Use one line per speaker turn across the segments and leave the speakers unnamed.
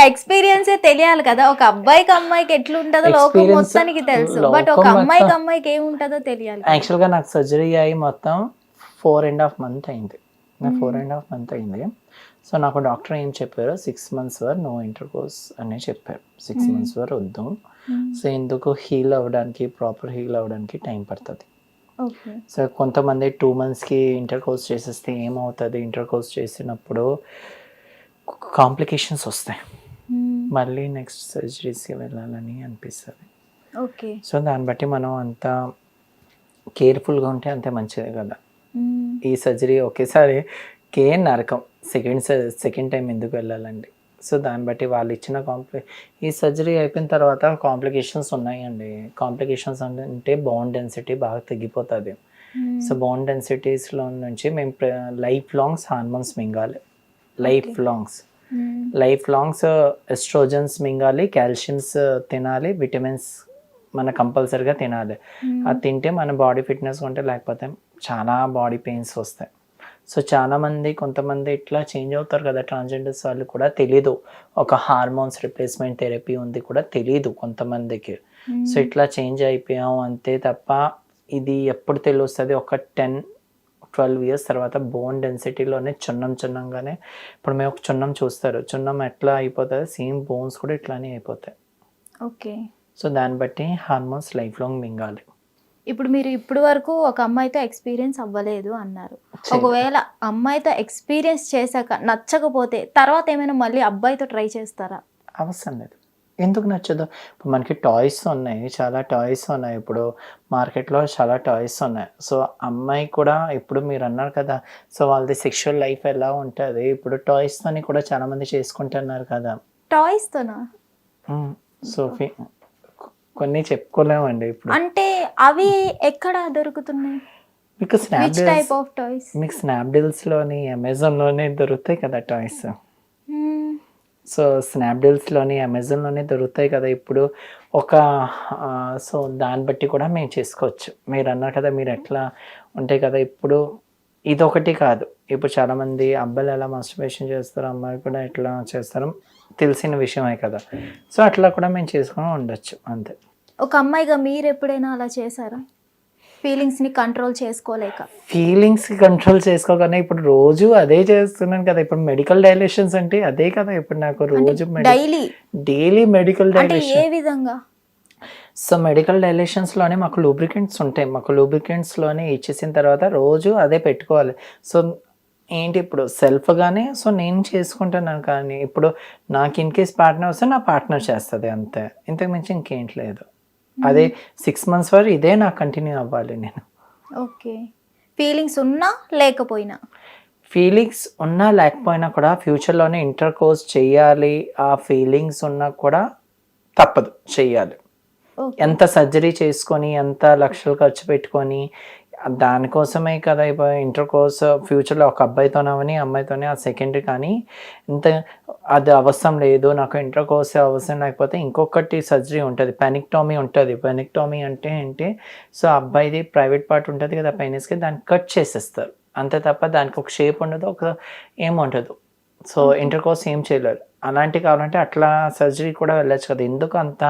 ఎక్స్పీరియన్సే తెలియాలి కదా. ఒక అబ్బాయికి అమ్మాయికి ఎట్లుంటదో లోకం
ఎక్స్పీరియన్స్
మొత్తానికి తెలుసు, బట్ ఒక
లోకం
అమ్మాయికి
మొత్తం
అమ్మాయికి ఏముంటదో తెలియాలి.
యాక్చువల్గా నాకు సర్జరీ అయ్యి మొత్తం 4.5 months అయింది. నాకు
మ్మ్.
4.5 months అయింది. సో నాకు డాక్టర్ ఏం చెప్పారు, 6 months వరకు నో ఇంటర్ కోర్స్ అని చెప్పారు. 6 months వరకు వద్దు. సో ఎందుకు హీల్ అవ్వడానికి, ప్రాపర్ హీల్ అవ్వడానికి టైం పడుతుంది.
ఓకే.
సో కొంతమంది 2 monthsకి ఇంటర్ కోర్స్ చేసేస్తే ఏమవుతుంది, ఇంటర్ కోర్స్ చేసినప్పుడు కాంప్లికేషన్స్ వస్తాయి, మళ్ళీ నెక్స్ట్ సర్జరీస్కి వెళ్ళాలని అనిపిస్తుంది.
ఓకే.
సో దాన్ని బట్టి మనం అంత కేర్ఫుల్గా ఉంటే అంతే మంచిదే కదా. ఈ సర్జరీ ఒకేసారి నరకం, సెకండ్ టైం ఎందుకు వెళ్ళాలండి. సో దాన్ని బట్టి వాళ్ళు ఇచ్చిన ఈ సర్జరీ అయిపోయిన తర్వాత కాంప్లికేషన్స్ ఉన్నాయండి. కాంప్లికేషన్స్ అంటే బోన్ డెన్సిటీ బాగా తగ్గిపోతుంది. సో బోన్ డెన్సిటీస్లో నుంచి మేము లైఫ్ లాంగ్స్ హార్మోన్స్ మింగాలి. లైఫ్ లాంగ్స్ ఎస్ట్రోజన్స్ మింగాలి, కాల్షియమ్స్ తినాలి, విటమిన్స్ మన కంపల్సరీగా తినాలి. అది తింటే మన బాడీ ఫిట్నెస్ ఉంటే, లేకపోతే చాలా బాడీ పెయిన్స్ వస్తాయి. సో చాలామంది కొంతమంది ఇట్లా చేంజ్ అవుతారు కదా, ట్రాన్స్జెండర్స్ వాళ్ళు కూడా తెలీదు ఒక హార్మోన్స్ రిప్లేస్మెంట్ థెరపీ ఉంది కూడా తెలీదు కొంతమందికి. సో ఇట్లా చేంజ్ అయిపోయాం అంతే తప్ప ఇది ఎప్పుడు తెలుస్తుంది, ఒక 10-12 years తర్వాత బోన్ డెన్సిటీలోనే చున్నంగానే, ఇప్పుడు మేము ఒక చున్నం చూస్తారు, చున్నం ఎట్లా అయిపోతుంది, సేమ్ బోన్స్ కూడా ఇట్లానే అయిపోతాయి.
ఓకే.
సో దాన్ని బట్టి హార్మోన్స్ లైఫ్ లాంగ్ మింగాలి.
ఇప్పుడు మీరు ఇప్పుడు వరకు ఒక అమ్మాయితో ఎక్స్పీరియన్స్ అవ్వలేదు అన్నారు. ఒకవేళ అమ్మాయితో ఎక్స్పీరియన్స్ చేశాక నచ్చకపోతే తర్వాత ఏమైనా మళ్ళీ అబ్బాయితో ట్రై చేస్తారా?
అవసరం లేదు. ఎందుకు నచ్చదు? ఇప్పుడు మనకి టాయ్స్ ఉన్నాయి, చాలా టాయ్స్ ఉన్నాయి, ఇప్పుడు మార్కెట్లో చాలా టాయ్స్ ఉన్నాయి. సో అమ్మాయి కూడా ఇప్పుడు మీరు అన్నారు కదా, సో వాళ్ళది సెక్షువల్ లైఫ్ ఎలా ఉంటుంది, ఇప్పుడు టాయ్స్తోని కూడా చాలామంది చేసుకుంటున్నారు కదా.
టాయ్స్తోనా?
సో కొన్ని చెప్పుకోలేమండి ఇప్పుడు.
అంటే అవి ఎక్కడ దొరుకుతున్నాయి?
మీకు
విచ్ టైప్ ఆఫ్ టాయ్స్?
మీకు స్నాప్డీల్స్లోని, అమెజాన్లోనే దొరుకుతాయి కదా టాయ్స్. సో స్నాప్డీల్స్లోని, అమెజాన్లోనే దొరుకుతాయి కదా ఇప్పుడు. సో దాన్ని బట్టి కూడా మేము చేసుకోవచ్చు. మీరు అన్నారు కదా, మీరు ఎట్లా ఉంటాయి కదా, ఇప్పుడు ఇదొకటి కాదు, ఇప్పుడు చాలామంది అబ్బాయిలు ఎలా మాస్టర్బేషన్ చేస్తారో అమ్మాయిలు కూడా ఎట్లా చేస్తారో తెలిసిన విషయమే కదా. సో అట్లా కూడా మేము చేసుకొని ఉండొచ్చు అంతే.
ఒక అమ్మాయిగా మీరు ఎప్పుడైనా అలా చేశారా? ఫీలింగ్స్ని కంట్రోల్
చేసుకోగానే ఇప్పుడు రోజు అదే చేస్తున్నాను కదా. ఇప్పుడు మెడికల్ డైలేషన్స్ అంటే అదే కదా. ఇప్పుడు నాకు రోజు డైలీ మెడికల్ డైలేషన్.
ఏ విధంగా?
సో మెడికల్ డైలేషన్స్లోనే మాకు లూబ్రికెంట్స్ ఉంటాయి, మాకు లూబ్రికెంట్స్లోనే ఇచ్చేసిన తర్వాత రోజు అదే పెట్టుకోవాలి. సో ఏంటి ఇప్పుడు సెల్ఫ్గానే సో నేను చేసుకుంటున్నాను, కానీ ఇప్పుడు నాకు ఇన్ కేస్ పార్ట్నర్ వస్తే నా పార్ట్నర్ చేస్తుంది అంతే, ఇంతకు మించి ఇంకేంటి లేదు. అదే 6 months వరకు ఇదే నాకు కంటిన్యూ అవ్వాలి నేను.
ఓకే. ఫీలింగ్స్ ఉన్నా లేకపోయినా కూడా ఫ్యూచర్లోనే ఇంటర్ కోర్స్ చేయాలి. ఆ ఫీలింగ్స్ ఉన్నా కూడా తప్పదు, చెయ్యాలి. ఎంత సర్జరీ చేసుకొని, ఎంత లక్షలు ఖర్చు పెట్టుకొని, దానికోసమే కదా ఇప్పుడు ఇంటర్ కోర్స్. ఫ్యూచర్లో ఒక అబ్బాయితోనవని అమ్మాయితోనే ఆ సెకండరీ, కానీ ఇంత అది అవసరం లేదు నాకు, ఇంటర్ కోర్స్ అవసరం లేకపోతే ఇంకొకటి సర్జరీ ఉంటుంది, పెనిక్టోమీ ఉంటుంది. పెనిక్టోమీ అంటే ఏంటి, సో అబ్బాయిది ప్రైవేట్ పార్ట్ ఉంటుంది కదా పెనిస్కి, దాన్ని కట్ చేసేస్తారు అంతే తప్ప దానికి ఒక షేప్ ఉండదు, ఒక ఏముండదు. సో ఇంటర్ కోర్స్ ఏం చేయలేరు. అలాంటి కావాలంటే అట్లా సర్జరీ కూడా వెళ్ళచ్చు కదా. ఎందుకు అంత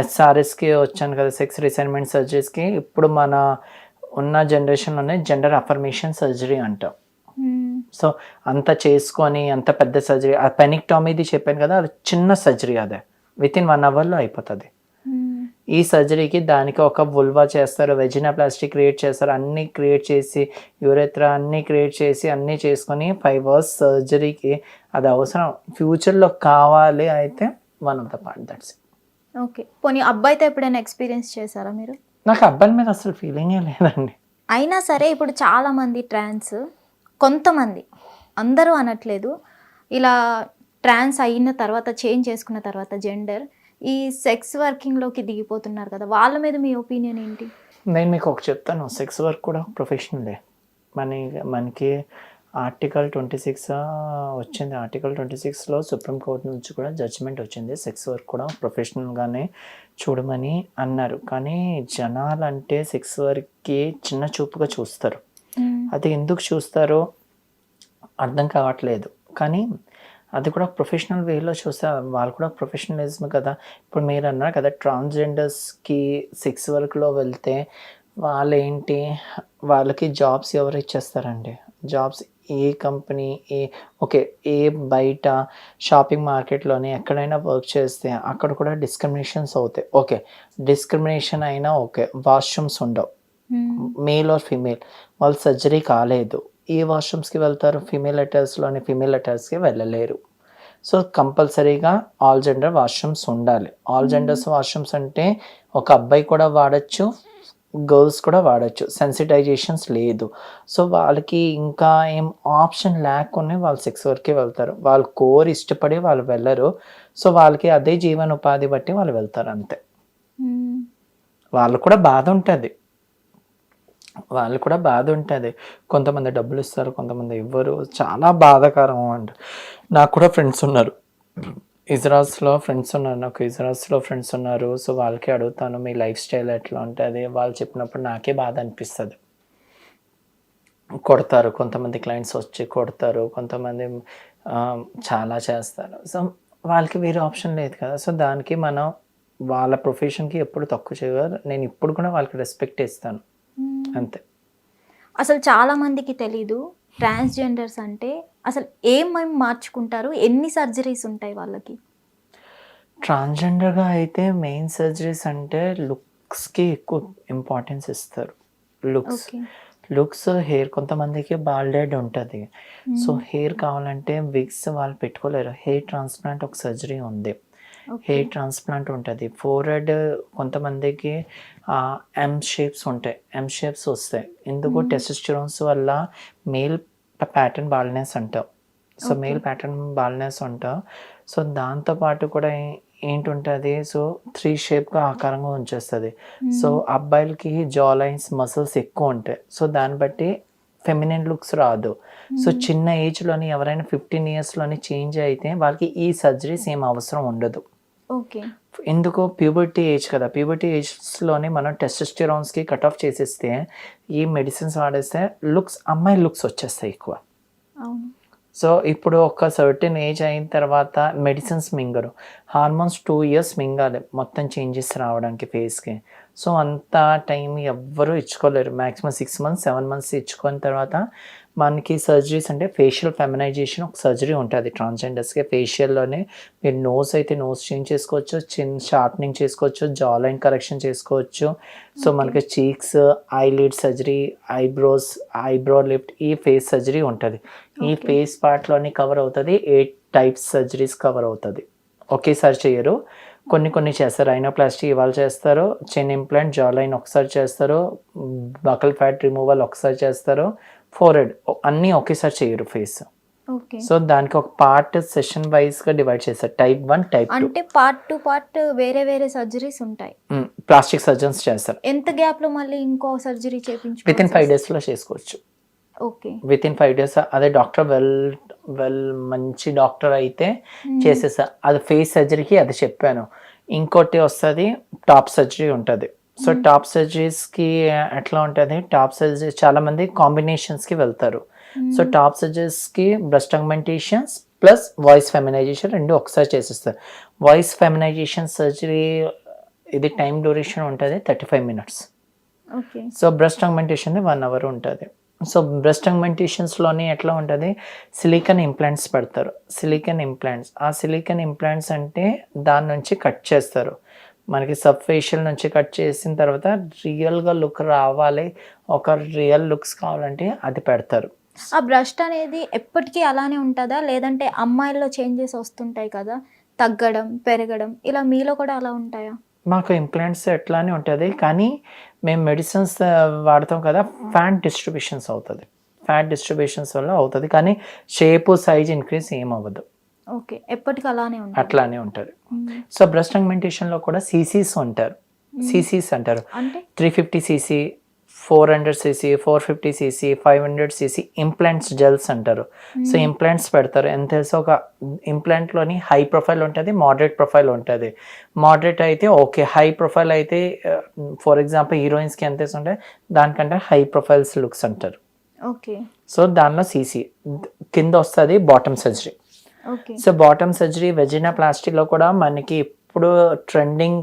SRSకి వచ్చాను కదా, సెక్స్ రీసైన్మెంట్ సర్జరీస్కి. ఇప్పుడు మన ఉన్న జనరేషన్లోనే జెండర్ అఫర్మేషన్ సర్జరీ అంటాం. సో అంత చేసుకొని అంత పెద్ద సర్జరీ, ఆ పెనిక్టోమీది చెప్పాను కదా, అది చిన్న సర్జరీ, అదే వితిన్ 1 hourలో అయిపోతుంది. ఈ సర్జరీకి దానికి ఒక వల్వా చేస్తారు, వెజినాప్లాస్టీ క్రియేట్ చేస్తారు, అన్నీ క్రియేట్ చేసి యూరెత్రా అన్నీ క్రియేట్ చేసి అన్నీ చేసుకొని 5 hours సర్జరీకి అది అవసరం. ఫ్యూచర్లో కావాలి అయితే one of the part, that's it. Okay. పోనీ అబ్బాయితో ఎప్పుడైనా ఎక్స్పీరియన్స్ చేశారా మీరు?
నాకు అబ్బాయిల మీద అసలు ఫీలింగే లేదండి.
అయినా సరే ఇప్పుడు చాలామంది కొంతమంది, అందరూ అనట్లేదు, ఇలా ట్రాన్స్ అయిన తర్వాత చేంజ్ చేసుకున్న తర్వాత జెండర్ ఈ సెక్స్ వర్కింగ్లోకి దిగిపోతున్నారు కదా, వాళ్ళ మీద మీ ఒపీనియన్ ఏంటి?
నేను మీకు ఒక చెప్తాను, సెక్స్ వర్క్ కూడా ప్రొఫెషనలే. మనకి ఆర్టికల్ 26 వచ్చింది. ఆర్టికల్ 26లో సుప్రీంకోర్టు నుంచి కూడా జడ్జిమెంట్ వచ్చింది, సెక్స్ వర్క్ కూడా ప్రొఫెషనల్గానే చూడమని అన్నారు. కానీ జనాలంటే సెక్స్ వర్క్కి చిన్న చూపుగా చూస్తారు. అది ఎందుకు చూస్తారో అర్థం కావట్లేదు. కానీ
అది కూడా ప్రొఫెషనల్ వేలో చూస్తే వాళ్ళు కూడా ప్రొఫెషనలిజం కదా. ఇప్పుడు మీరు అన్నారు కదా ట్రాన్స్జెండర్స్కి 6 వరకులో వెళ్తే వాళ్ళేంటి, వాళ్ళకి జాబ్స్ ఎవరు ఇచ్చేస్తారండి? జాబ్స్ ఏ కంపెనీ ఓకే, ఏ బయట షాపింగ్ మార్కెట్లోని ఎక్కడైనా వర్క్ చేస్తే అక్కడ కూడా డిస్క్రిమినేషన్స్ అవుతాయి. ఓకే, డిస్క్రిమినేషన్ అయినా ఓకే, వాష్రూమ్స్ ఉండవు. మేల్ ఆర్ ఫీమేల్ వాళ్ళు సర్జరీ కాలేదు, ఏ వాష్రూమ్స్కి వెళ్తారు? ఫీమేల్ అటైర్స్కి వెళ్ళలేరు. సో కంపల్సరీగా ఆల్ జెండర్ వాష్రూమ్స్ ఉండాలి. ఆల్ జెండర్స్ వాష్రూమ్స్ అంటే ఒక అబ్బాయి కూడా వాడచ్చు, గర్ల్స్ కూడా వాడచ్చు. సెన్సిటైజేషన్స్ లేదు. సో వాళ్ళకి ఇంకా ఏం ఆప్షన్ లేకుండా వాళ్ళు సెక్స్ వరకే వెళ్తారు. వాళ్ళు కోరి ఇష్టపడి వాళ్ళు వెళ్ళరు. సో వాళ్ళకి అదే జీవనోపాధి బట్టి వాళ్ళు వెళ్తారు అంతే. వాళ్ళు కూడా బాధ ఉంటుంది, కొంతమంది డబ్బులు ఇస్తారు, కొంతమంది ఇవ్వరు. చాలా బాధాకరం అండి. నాకు కూడా ఫ్రెండ్స్ ఉన్నారు, ఇజ్రాయెల్స్లో ఫ్రెండ్స్ ఉన్నారు. సో వాళ్ళకి అడుగుతాను మీ లైఫ్ స్టైల్ ఎట్లా ఉంటుంది, వాళ్ళు చెప్పినప్పుడు నాకే బాధ అనిపిస్తుంది. కొడతారు, కొంతమంది క్లయింట్స్ వచ్చి కొడతారు, కొంతమంది చాలా చేస్తారు. సో వాళ్ళకి వేరే ఆప్షన్ లేదు కదా. సో దానికి మనం వాళ్ళ ప్రొఫెషన్కి ఎప్పుడు తక్కువ చేయగలరు. నేను ఇప్పుడు కూడా వాళ్ళకి రెస్పెక్ట్ ఇస్తాను అంతే.
అసలు చాలా మందికి తెలీదు ట్రాన్స్జెండర్స్ అంటే అసలు ఏమేమి మార్చుకుంటారు, ఎన్ని సర్జరీస్ ఉంటాయి వాళ్ళకి?
ట్రాన్స్జెండర్గా అయితే మెయిన్ సర్జరీస్ అంటే లుక్స్కి ఎక్కువ ఇంపార్టెన్స్ ఇస్తారు. లుక్స్ హెయిర్, కొంతమందికి బాల్డ్ హెడ్ ఉంటుంది. సో హెయిర్ కావాలంటే విగ్స్ వాళ్ళు పెట్టుకోలేరు. హెయిర్ ట్రాన్స్ప్లాంట్ ఒక సర్జరీ ఉంది, హెయిర్ ట్రాన్స్ప్లాంట్ ఉంటుంది. ఫోర్ హెడ్ కొంతమందికి ఎమ్ షేప్స్ వస్తాయి. ఎందుకు? టెస్టోస్టెరాన్స్ వల్ల మేల్ ప్యాటర్న్ బాల్డ్నెస్ అంటాం. సో మేల్ ప్యాటర్న్ బాల్డ్నెస్ అంటాం. సో దాంతోపాటు కూడా ఏంటుంటుంది, సో 3 షేప్గా ఆకారంగా ఉంచేస్తుంది. సో అబ్బాయిలకి జా లైన్స్ మసిల్స్ ఎక్కువ ఉంటాయి. సో దాన్ని బట్టి ఫెమినిన్ లుక్స్ రాదు. సో చిన్న ఏజ్లోని ఎవరైనా 15 ఇయర్స్లోని చేంజ్ అయితే వాళ్ళకి ఈ సర్జరీస్ ఏం అవసరం ఉండదు.
ఓకే,
ఎందుకు? ప్యూబర్టీ ఏజ్ కదా. ప్యూబర్టీ ఏజ్లోనే మనం టెస్టోస్టెరాన్స్కి కట్ ఆఫ్ చేసేస్తే ఈ మెడిసిన్స్ వాడేస్తే అమ్మాయి లుక్స్ వచ్చేస్తాయి ఎక్కువ. సో ఇప్పుడు ఒక సర్టెన్ ఏజ్ అయిన తర్వాత మెడిసిన్స్ మింగరు, హార్మోన్స్ 2 ఇయర్స్ మింగాలి మొత్తం చేంజెస్ రావడానికి ఫేస్కి. సో అంత టైం ఎవ్వరూ ఇచ్చుకోలేరు. మ్యాక్సిమం 6 మంత్స్ 7 మంత్స్ ఇచ్చుకున్న తర్వాత మనకి సర్జరీస్ అంటే ఫేషియల్ ఫెమినైజేషన్ ఒక సర్జరీ ఉంటుంది ట్రాన్స్జెండర్స్కి. ఫేషియల్లోనే మీరు నోస్ అయితే నోస్ చేంజ్ చేసుకోవచ్చు, షార్ప్నింగ్ చేసుకోవచ్చు, జా లైన్ కరెక్షన్ చేసుకోవచ్చు. సో మనకి cheeks, eyelid surgery, eyebrow lift, ఈ ఫేస్ సర్జరీ ఉంటుంది. ఈ ఫేస్ పార్ట్లోని కవర్ అవుతుంది. 8 టైప్స్ సర్జరీస్ కవర్ అవుతుంది. ఒకేసారి చేయరు, కొన్ని చేస్తారు. రైనోప్లాస్టీ ఇవాళ చేస్తారు, చిన్ ఇంప్లాంట్, జా లైన్ ఒకసారి చేస్తారు, బకల్ ఫ్యాట్ రిమూవల్ ఒకసారి చేస్తారు, ఫోర్హెడ్ అన్నీ ఒకేసారి చేయరు ఫేస్. సో దానికి ఒక పార్ట్ సెషన్ వైజ్గా డివైడ్ చేస్తారు, టైప్ 1, టైప్ 2.
అంటే పార్ట్ టు పార్ట్ వేరే వేరే సర్జరీస్ ఉంటాయి.
ప్లాస్టిక్ సర్జన్స్ చేస్తారు.
ఎంత గ్యాప్లో మళ్ళీ ఇంకో సర్జరీ చేయించుకోవచ్చు?
విత్ ఇన్ 5 డేస్లో చేసుకోవచ్చు.
Okay,
within 5 days. అదే డాక్టర్ మంచి డాక్టర్ అయితే చేసేసా. అది ఫేస్ సర్జరీకి అది చెప్పాను. ఇంకోటి వస్తుంది టాప్ సర్జరీ ఉంటుంది. సో టాప్ సర్జరీస్కి ఎట్లా ఉంటుంది, టాప్ సర్జరీ చాలామంది కాంబినేషన్స్కి వెళ్తారు. సో టాప్ సర్జరీస్కి breast augmentations plus voice feminisation 2 ఒకసారి చేసేస్తారు. వాయిస్ ఫెమినైజేషన్ సర్జరీ ఇది టైం డ్యూరేషన్ ఉంటుంది 35 minutes. So breast augmentation 1 hour ఉంటుంది. సో బ్రెస్ట్ ఆగ్మెంటేషన్స్లోని ఎట్లా ఉంటుంది, సిలికాన్ ఇంప్లాంట్స్ పెడతారు. ఆ సిలికాన్ ఇంప్లాంట్స్ అంటే దాని నుంచి కట్ చేస్తారు. మనకి సబ్ ఫేషియల్ నుంచి కట్ చేసిన తర్వాత రియల్గా లుక్ రావాలి, ఒక రియల్ లుక్స్ కావాలంటే అది పెడతారు.
ఆ బ్రెస్ట్ అనేది ఎప్పటికీ అలానే ఉంటుందా, లేదంటే అమ్మాయిల్లో చేంజెస్ వస్తుంటాయి కదా, తగ్గడం పెరగడం, ఇలా మీలో కూడా అలా ఉంటాయా?
మాకు ఇంప్లాంట్స్ ఎట్లానే ఉంటుంది, కానీ మేము మెడిసిన్స్ వాడతాం కదా, ఫ్యాట్ డిస్ట్రిబ్యూషన్స్ వల్ల అవుతుంది, కానీ షేపు సైజ్ ఇంక్రీజ్ ఏమవ్వదు.
ఓకే, ఎప్పటికీ
అట్లానే ఉంటుంది. సో బ్రెస్ట్ ఆగ్మెంటేషన్లో కూడా సీసీస్ అంటారు.
అంటే
350cc, 400cc, 450cc, 500cc implants gels అంటారు. సో ఇంప్లాంట్స్ పెడతారు. ఎంత తెలుసు, ఒక ఇంప్లాంట్లోని హై ప్రొఫైల్ ఉంటుంది, మోడరేట్ ప్రొఫైల్ ఉంటుంది. మోడరేట్ అయితే ఓకే, హై ప్రొఫైల్ అయితే ఫర్ ఎగ్జాంపుల్ హీరోయిన్స్కి ఎంత ఉంటాయి, దానికంటే హై ప్రొఫైల్స్ లుక్స్ అంటారు.
ఓకే,
సో దానిలో సీసీ కింద వస్తుంది bottom surgery.
Okay.
So bottom surgery వెజినోప్లాస్టీలో కూడా మనకి ఇప్పుడు ట్రెండింగ్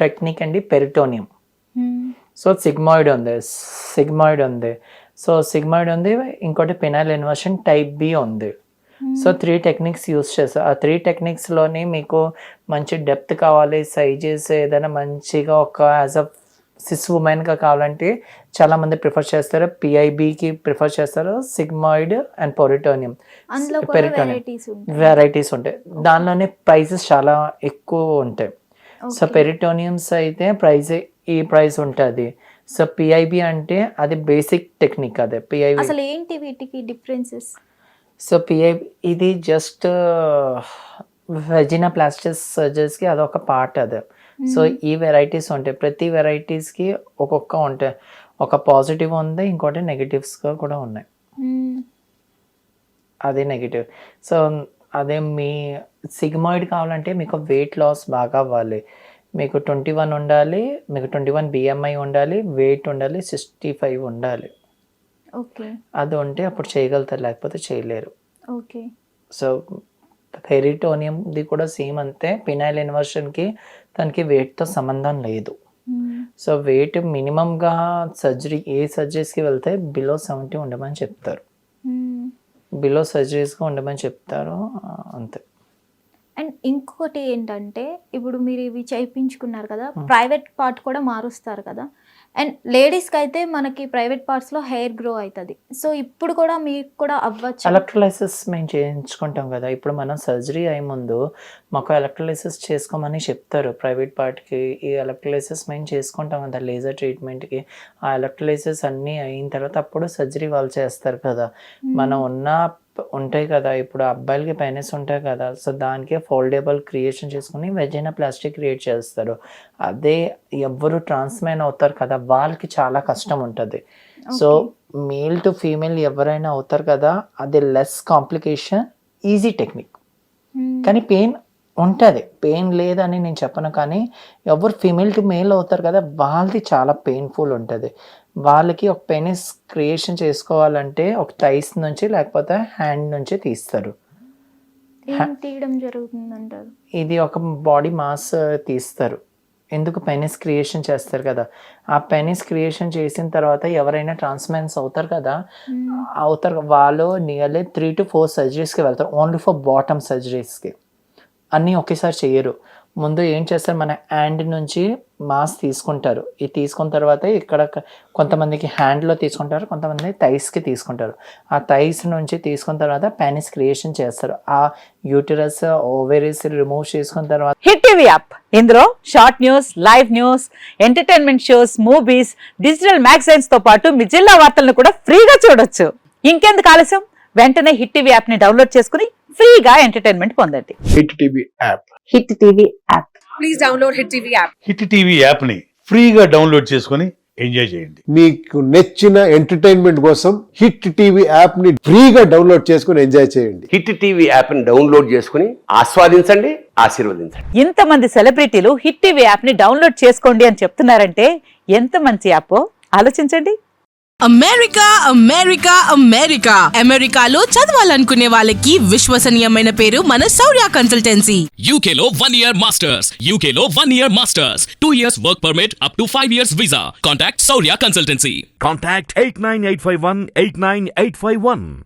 టెక్నిక్ అండి పెరిటోనియం. సో సిగ్మాయిడ్ ఉంది, సో సిగ్మాయిడ్ ఉంది, ఇంకోటి పెనైల్ ఇన్వర్షన్ టైప్ బి ఉంది. సో 3 టెక్నిక్స్ యూస్ చేస్తారు. ఆ 3 టెక్నిక్స్లోని మీకు మంచి డెప్త్ కావాలి, సైజెస్ ఏదైనా మంచిగా ఒక యాజ్ అ సిస్ ఉమెన్గా కావాలంటే చాలామంది ప్రిఫర్ చేస్తారు, పిఐబికి ప్రిఫర్ చేస్తారు, సిగ్మాయిడ్ అండ్ పెరిటోనియం.
అందులో కూడా
పెరిటోనియం
వెరైటీస్ ఉంటాయి.
వెరైటీస్ ఉంటాయి, దానిలోనే ప్రైసెస్ చాలా ఎక్కువ ఉంటాయి. సో పెరిటోనియమ్స్ అయితే ఈ ప్రైస్ ఉంటుంది. సో పిఐబి అంటే అది బేసిక్ టెక్నిక్, అదే పిఐబి.
అసలు ఏంటి వీటికి డిఫరెన్సెస్?
సో పిఐబి ఇది జస్ట్ వెజినోప్లాస్టిక్ సర్జరీస్కి అదొక పార్ట్ అదే. సో ఈ వెరైటీస్ ఉంటాయి, ప్రతి వెరైటీస్కి ఒక్కొక్క ఉంటాయి. ఒక పాజిటివ్ ఉంది, ఇంకోటి నెగిటివ్స్గా కూడా ఉన్నాయి. అది నెగిటివ్. సో అదే మీ సిగ్మాయిడ్ కావాలంటే మీకు వెయిట్ లాస్ బాగా అవ్వాలి, మీకు 21 ఉండాలి, మీకు 21 BMI ఉండాలి, వెయిట్ ఉండాలి, 65 ఉండాలి.
ఓకే.
అది ఉంటే అప్పుడు చేయగలుగుతారు, లేకపోతే చేయలేరు.
ఓకే.
సో పెరిటోనియంది కూడా సేమ్ అంతే, పినైల్ ఇన్వర్షన్కి దానికి వెయిట్తో సంబంధం లేదు. సో వెయిట్ మినిమంగా ఏ సర్జరీస్కి వెళ్తే బిలో 70 ఉండమని చెప్తారు, బిలో సర్జరీస్గా ఉండమని చెప్తారు, అంతే.
అండ్ ఇంకొకటి ఏంటంటే ఇప్పుడు మీరు ఇవి చేయించుకున్నారు కదా, ప్రైవేట్ పార్ట్ కూడా మారుస్తారు కదా, అండ్ లేడీస్కి అయితే మనకి ప్రైవేట్ పార్ట్స్లో హెయిర్ గ్రో అవుతుంది. సో ఇప్పుడు కూడా మీకు కూడా అవ్వచ్చు.
ఎలక్ట్రోలైసిస్ మేము చేయించుకుంటాం కదా, ఇప్పుడు మనం సర్జరీ అయ్యే ముందు మాకు ఎలక్ట్రోలైసిస్ చేసుకోమని చెప్తారు ప్రైవేట్ పార్ట్కి. ఈ ఎలక్ట్రోలైసిస్ మేము చేసుకుంటాం కదా లేజర్ ట్రీట్మెంట్కి. ఆ ఎలక్ట్రోలైసిస్ అన్నీ అయిన తర్వాత అప్పుడు సర్జరీ వాళ్ళు చేస్తారు కదా. మనం ఉంటాయి కదా, ఇప్పుడు అబ్బాయిలకి పెనిస్ ఉంటాయి కదా, సో దానికి ఫోల్డబుల్ క్రియేషన్ చేసుకుని వెజినోప్లాస్టీ క్రియేట్ చేస్తారు. అదే ఎవరు ట్రాన్స్మెన్ అవుతారు కదా వాళ్ళకి చాలా కష్టం ఉంటుంది. సో మేల్ టు ఫీమేల్ ఎవరైనా అవుతారు కదా, అది లెస్ కాంప్లికేషన్, ఈజీ టెక్నిక్. కానీ పెయిన్ ఉంటుంది, పెయిన్ లేదని నేను చెప్పను, కానీ ఎవరు ఫీమేల్ టు మేల్ అవుతారు కదా వాళ్ళది చాలా పెయిన్ఫుల్ ఉంటుంది. వాళ్ళకి ఒక పెనిస్ క్రియేషన్ చేసుకోవాలంటే ఒక థైస్ నుంచి లేకపోతే హ్యాండ్ నుంచి తీస్తారు.
తీయడం జరుగుతుందంటారు.
ఇది ఒక బాడీ మాస్ తీస్తారు, ఎందుకు పెనిస్ క్రియేషన్ చేస్తారు కదా. ఆ పెనిస్ క్రియేషన్ చేసిన తర్వాత ఎవరైనా ట్రాన్స్మెన్స్ అవుతారు కదా, వాళ్ళు నియర్లీ 3 to 4 సర్జరీస్కి వెళ్తారు, ఓన్లీ ఫర్ బాటమ్ సర్జరీస్కి. అన్నీ ఒకేసారి చేయరు. ముందు ఏం చేస్తారు, మన హ్యాండ్ నుంచి మాస్ తీసుకుంటారు. ఇది తీసుకున్న తర్వాత ఇక్కడ కొంతమందికి హ్యాండ్లో తీసుకుంటారు, కొంతమంది థైస్కి తీసుకుంటారు. ఆ థైస్ నుంచి తీసుకున్న తర్వాత పెనిస్ క్రియేషన్ చేస్తారు. ఆ యూటరస్ ఓవరీస్ రిమూవ్ చేసుకున్న తర్వాత
హిట్ టీవీ యాప్, ఇందులో short news, live news, entertainment shows, movies, digital magazines తో పాటు మీ జిల్లా వార్తలను కూడా ఫ్రీగా చూడొచ్చు. ఇంకెందుకు ఆలస్యం, వెంటనే హిట్ టీవీ యాప్ ని డౌన్లోడ్ చేసుకుని ఫ్రీగా ఎంటర్టైన్మెంట్ పొందండి.
Hit TV app,
hit TV app.
Please download hit TV app.
Hit TV app ని ఫ్రీగా డౌన్లోడ్ చేసుకొని ఎంజాయ్ చేయండి.
మీకు నచ్చిన ఎంటర్టైన్మెంట్ కోసం హిట్ టీవీ యాప్ ని ఫ్రీగా డౌన్లోడ్ చేసుకొని ఎంజాయ్ చేయండి.
హిట్ టీవీ యాప్ ని డౌన్లోడ్ చేసుకుని ఆస్వాదించండి, ఆశీర్వదించండి.
ఇంతమంది సెలబ్రిటీలు హిట్ టీవీ యాప్ ని డౌన్లోడ్ చేసుకోండి అని చెప్తున్నారంటే ఎంత మంచి యాప్ ఆలోచించండి.
అమెరికా అమెరికా అమెరికా అమెరికాలో చదవాలనుకునే వాళ్ళకి విశ్వసనీయమైన పేరు మన శౌర్య కన్సల్టెన్సీ.
UK లో 1 year masters. UK లో 1 year masters. 2 years work permit up to 5 years visa. Contact Saurya Consultancy.
Contact 89851 89851.